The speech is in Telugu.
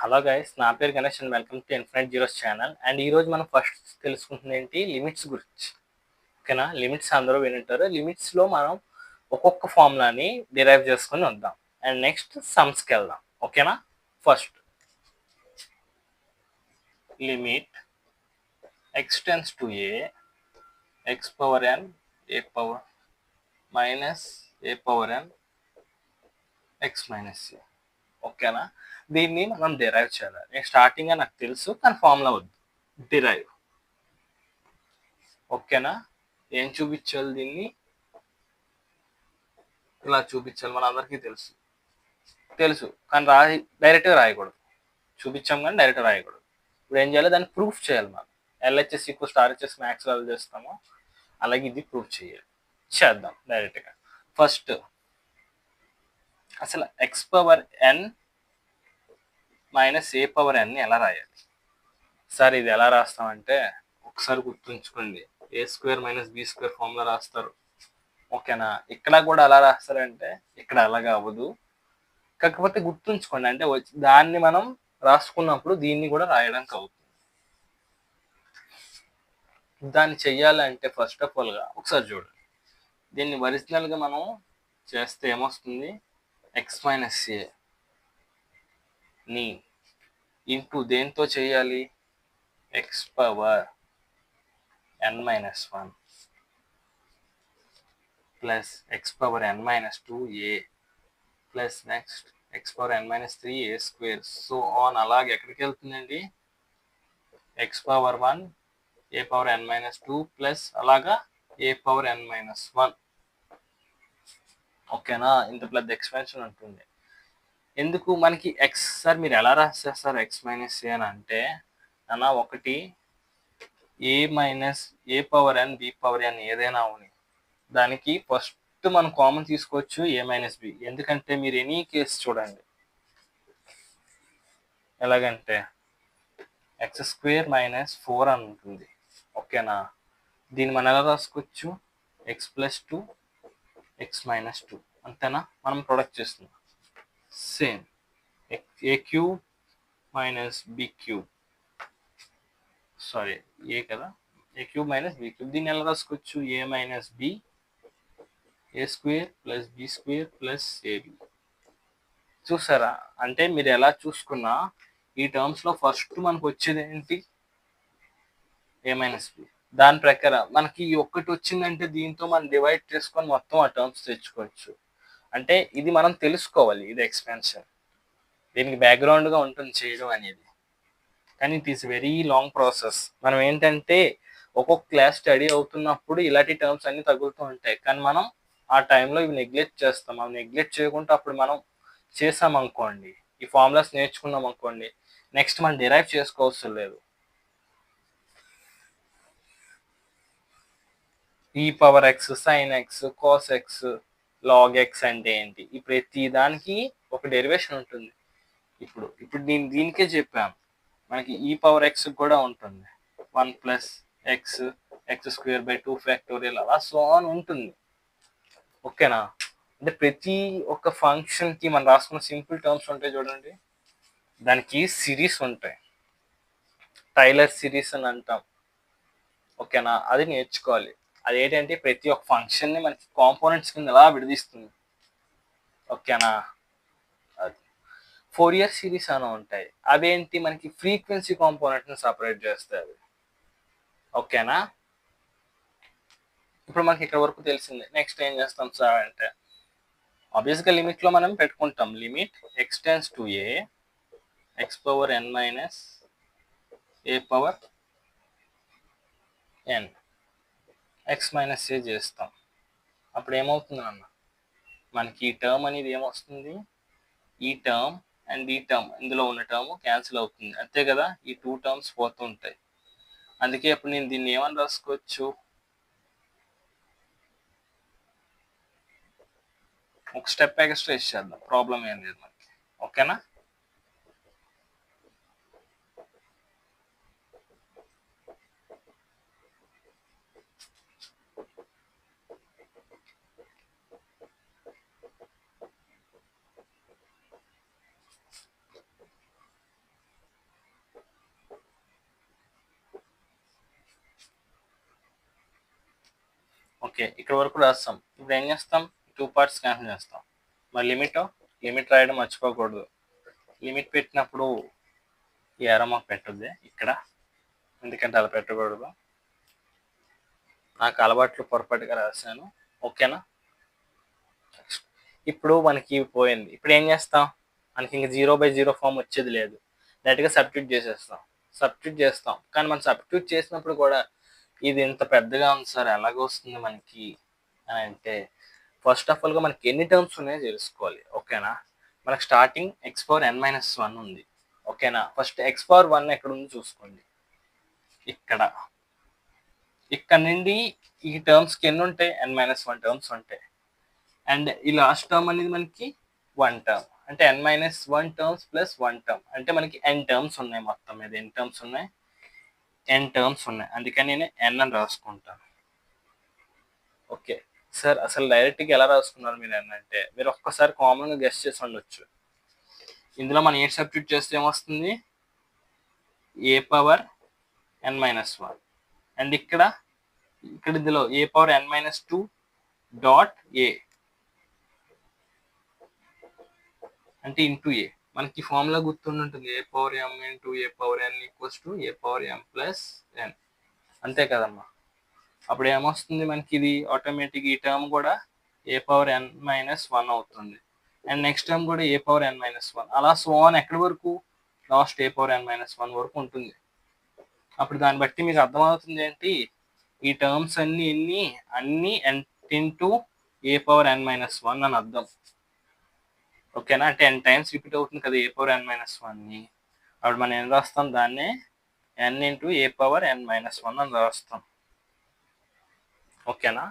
హలో గైస్, నా పేరు Ganesh and welcome to infinite zeros channel. And ఈ రోజు మనం ఫస్ట్ తెలుసుకుంటుంది ఏంటి, లిమిట్స్ గురించి. ఓకేనా? లిమిట్స్ అందరూ వింటారు. లిమిట్స్లో మనం ఒక్కొక్క ఫార్ములాని డిరైవ్ చేసుకొని వద్దాం. అండ్ నెక్స్ట్ సమ్స్కి వెళ్దాం. ఓకేనా? First limit x tends to x power n a power minus a power n x minus a. ఓకేనా? దీన్ని మనం డిరైవ్ చేయాలి. నేను స్టార్టింగ్గా నాకు తెలుసు, కానీ ఫార్ములా వద్దు, డిరైవ్. ఓకేనా? ఏం చూపించాలి? దీన్ని ఇలా చూపించాలి. మన అందరికీ తెలుసు కానీ డైరెక్ట్గా రాయకూడదు. చూపించాం కానీ డైరెక్ట్గా రాయకూడదు. ఇప్పుడు ఏం చేయాలి? దాన్ని ప్రూఫ్ చేయాలి. మనం ఎల్హెచ్ఎస్ ఈక్వల్ ఆర్హెచ్ఎస్ మ్యాథ్స్ వాళ్ళు చేస్తామో అలాగే ఇది ప్రూఫ్ చేద్దాం డైరెక్ట్గా. ఫస్ట్ అసలు x power N minus a power ఎన్ని ఎలా రాయాలి? సార్ ఇది ఎలా రాస్తామంటే ఒకసారి గుర్తుంచుకోండి, a square minus b square formula రాస్తారు. ఓకేనా? ఇక్కడ కూడా ఎలా రాస్తారంటే ఇక్కడ అలాగా అవ్వదు. కాకపోతే గుర్తుంచుకోండి, అంటే దాన్ని మనం రాసుకున్నప్పుడు దీన్ని కూడా రాయడానికి అవుతుంది. దాన్ని చెయ్యాలంటే ఫస్ట్ ఆఫ్ ఆల్గా ఒకసారి చూడండి. దీన్ని ఒరిజినల్గా మనం చేస్తే ఏమొస్తుంది? ఎక్స్ మైనస్ ఏ ని ఇంటూ దేంతో చేయాలి? X power N minus 1 plus X power N minus 2 plus next X power N minus 3 A square so on. అలాగే ఎక్కడికి వెళ్తుందండి? X power 1 A power N minus 2 plus అలాగా ఏ పవర్ ఎన్ మైనస్ 1. ఓకేనా? ఇంత పెద్ద ఎక్స్పెన్షన్ ఉంటుంది. ఎందుకు మనకి ఎక్స్? సార్ మీరు ఎలా రాసేస్తారు ఎక్స్ మైనస్ ఏ అని అంటే, అన్న ఒకటి ఏ minus a power N B power ఎన్ ఏదైనా అవుని, దానికి ఫస్ట్ మనం కామన్ తీసుకోవచ్చు ఏ మైనస్ బి. ఎందుకంటే మీరు ఎనీ కేసు చూడండి, ఎలాగంటే ఎక్స్ స్క్వేర్ మైనస్ 4 అని ఉంటుంది. ఓకేనా? దీన్ని మనం ఎలా రాసుకోవచ్చు? X plus 2 x minus 2. అంతేనా? మనం ప్రొడక్ట్ చేస్తున్నాం. Same a cube minus b cube, sorry a కదా, a cube minus b cube. దీన్ని ఎలా రాసుకోవచ్చు? A minus b a square plus b square plus a b. చూసారా? అంటే మీరు ఎలా చూసుకున్నా ఈ టర్మ్స్లో ఫస్ట్ మనకు వచ్చేది ఏంటి? ఏ మైనస్ బి. దాని ప్రకారం మనకి ఒక్కటి వచ్చిందంటే దీంతో మనం డివైడ్ చేసుకొని మొత్తం ఆ టర్మ్స్ తెచ్చుకోవచ్చు. అంటే ఇది మనం తెలుసుకోవాలి, ఇది ఎక్స్పెన్షన్. దీనికి బ్యాక్గ్రౌండ్గా ఉంటుంది చేయడం అనేది, కానీ it is very long process. మనం ఏంటంటే ఒక్కొక్క క్లాస్ స్టడీ అవుతున్నప్పుడు ఇలాంటి టర్మ్స్ అన్ని తగులుతూ ఉంటాయి, కానీ మనం ఆ టైంలో ఇవి నెగ్లెక్ట్ చేస్తాం. అవి నెగ్లెక్ట్ చేయకుండా అప్పుడు మనం చేసామనుకోండి, ఈ ఫార్ములాస్ నేర్చుకున్నాం అనుకోండి, నెక్స్ట్ మనం డిరైవ్ చేసుకోవసరం లేదు. E power X sine X cos X log X అంటే ఏంటి? ఈ ప్రతి దానికి ఒక డెరివేషన్ ఉంటుంది. ఇప్పుడు దీనికే చెప్పాను, మనకి ఈ పవర్ ఎక్స్ కూడా ఉంటుంది. 1 plus X X square by 2 factorial అలా సో అని ఉంటుంది. ఓకేనా? అంటే ప్రతి ఒక్క ఫంక్షన్కి మనం రాసుకున్న సింపుల్ టర్మ్స్ ఉంటాయి చూడండి, దానికి సిరీస్ ఉంటాయి. టైలర్ సిరీస్ అని అంటాం. ఓకేనా? అది నేర్చుకోవాలి. అదేంటంటే ప్రతి ఒక్క ఫంక్షన్ని మనకి కాంపోనెంట్స్ కింద ఎలా విడదీస్తుంది. ఓకేనా? అది ఫోరియర్ సిరీస్ అని ఉంటాయి. అవేంటి? మనకి ఫ్రీక్వెన్సీ కాంపోనెంట్ని సపరేట్ చేస్తాయి. ఓకేనా? ఇప్పుడు మనకి ఇక్కడ వరకు తెలిసింది. నెక్స్ట్ ఏం చేస్తాం సార్ అంటే, ఆబ్వియస్గా లిమిట్లో మనం పెట్టుకుంటాం. Limit x tends to x power N minus a power n x minus a చేస్తాం. అప్పుడు ఏమవుతుంది అన్న, మనకి ఈ టర్మ్ అనేది ఏమొస్తుంది? ఈ టర్మ్ అండ్ ఈ టర్మ్, ఇందులో ఉన్న టర్మ్ క్యాన్సిల్ అవుతుంది, అంతే కదా? ఈ 2 టర్మ్స్ పోతూ ఉంటాయి. అందుకే ఇప్పుడు నేను దీన్ని ఏమని రాసుకోవచ్చు? ఒక స్టెప్ ఎక్స్ట్రా చేద్దాం, ప్రాబ్లం ఏం లేదు మనకి. ఓకేనా? ఓకే, ఇక్కడ వరకు రాస్తాం. ఇప్పుడు ఏం చేస్తాం, 2 పార్ట్స్ క్యాన్సిల్ చేస్తాం. మరి లిమిట్ రాయడం మర్చిపోకూడదు. లిమిట్ పెట్టినప్పుడు ఈ ఎర్రర్ మాకు పెట్టద్ది ఇక్కడ, ఎందుకంటే అలా పెట్టకూడదు. నాకు అలవాట్లు పొరపాటుగా రాశాను. ఓకేనా, ఇప్పుడు మనకి పోయింది. ఇప్పుడు ఏం చేస్తాం, మనకి ఇంక 0/0 ఫామ్ వచ్చేది లేదు, డైరెక్ట్గా సబ్స్టిట్యూట్ చేస్తాం. కానీ మనం సబ్స్టిట్యూట్ చేసినప్పుడు కూడా ఇది ఇంత పెద్దగా ఉంది సార్ ఎలాగొస్తుంది మనకి అని అంటే, ఫస్ట్ ఆఫ్ ఆల్గా మనకి ఎన్ని టర్మ్స్ ఉన్నాయో తెలుసుకోవాలి. ఓకేనా, మనకు స్టార్టింగ్ x⁻n-1 ఉంది. ఓకేనా, ఫస్ట్ x⁻1 ఎక్కడ ఉంది చూసుకోండి. ఇక్కడ నుండి ఈ టర్మ్స్కి ఎన్ని ఉంటాయి, n-1 టర్మ్స్ ఉంటాయి. అండ్ ఈ లాస్ట్ టర్మ్ అనేది మనకి 1 టర్మ్, అంటే n-1 టర్మ్స్ ప్లస్ 1 టర్మ్, అంటే మనకి n టర్మ్స్ ఉన్నాయి. మొత్తం మీద n టర్మ్స్ ఉన్నాయి, అందుకని నేను n అని రాసుకుంటాను. ఓకే సార్, అసలు డైరెక్ట్గా ఎలా రాసుకున్నారు మీరు n అంటే, మీరు ఒక్కసారి కామన్గా గెస్ట్ చేసి ఉండొచ్చు. ఇందులో మనం ఏం సబ్స్టిట్యూట్ చేస్తే ఏమొస్తుంది, a⁻n-1, అండ్ ఇక్కడ ఇందులో a⁻n-2 డాట్ a అంటే ఇంటూ ఏ. మనకి ఫార్ములా గుర్తుంటుంది, a⁻m into a⁻n equals to a⁻m plus n, అంతే కదమ్మా. అప్పుడు ఏమొస్తుంది మనకి, ఇది ఆటోమేటిక్ ఈ టర్మ్ కూడా a⁻n-1 అవుతుంది, అండ్ నెక్స్ట్ టర్మ్ కూడా a⁻n-1, అలా సో ఆన్ ఎక్కడి వరకు, లాస్ట్ a⁻n-1 వరకు ఉంటుంది. అప్పుడు దాన్ని బట్టి మీకు అర్థమవుతుంది ఏంటి, ఈ టర్మ్స్ అన్ని n ఇంటూ a⁻n-1 అని అర్థం. ఓకేనా, అంటే n టైమ్స్ రిపీట్ అవుతుంది కదా a⁻n-1ని. అప్పుడు మనం ఏం రాస్తాం, దాన్నే n ఇంటూ a⁻n-1 అని రాస్తాం. ఓకేనా.